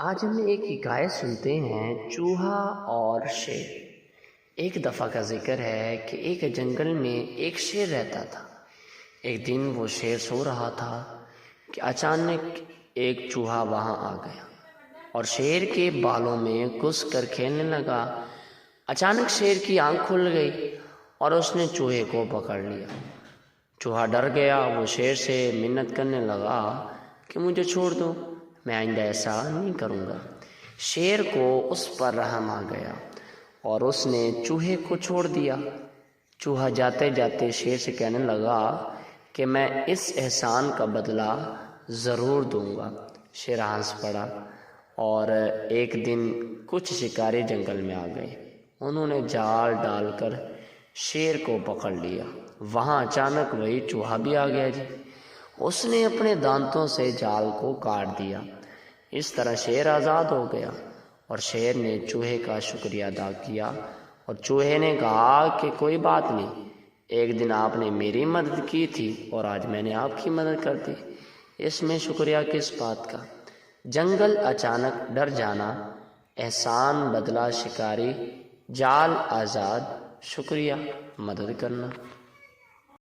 آج ہم ایک حکایت سنتے ہیں، چوہا اور شیر۔ ایک دفعہ کا ذکر ہے کہ ایک جنگل میں ایک شیر رہتا تھا۔ ایک دن وہ شیر سو رہا تھا کہ اچانک ایک چوہا وہاں آ گیا اور شیر کے بالوں میں گھس کر کھیلنے لگا۔ اچانک شیر کی آنکھ کھل گئی اور اس نے چوہے کو پکڑ لیا۔ چوہا ڈر گیا، وہ شیر سے منت کرنے لگا کہ مجھے چھوڑ دو، میں آئندہ ایسا نہیں کروں گا۔ شیر کو اس پر رحم آ گیا اور اس نے چوہے کو چھوڑ دیا۔ چوہا جاتے جاتے شیر سے کہنے لگا کہ میں اس احسان کا بدلہ ضرور دوں گا۔ شیر ہنس پڑا اور ایک دن کچھ شکاری جنگل میں آ گئے۔ انہوں نے جال ڈال کر شیر کو پکڑ لیا۔ وہاں اچانک وہی چوہا بھی آ گیا جی۔ اس نے اپنے دانتوں سے جال کو کاٹ دیا۔ اس طرح شیر آزاد ہو گیا اور شیر نے چوہے کا شکریہ ادا کیا اور چوہے نے کہا کہ کوئی بات نہیں، ایک دن آپ نے میری مدد کی تھی اور آج میں نے آپ کی مدد کر دی، اس میں شکریہ کس بات کا۔ جنگل اچانک ڈر جانا، احسان بدلہ شکاری، جال آزاد، شکریہ مدد کرنا۔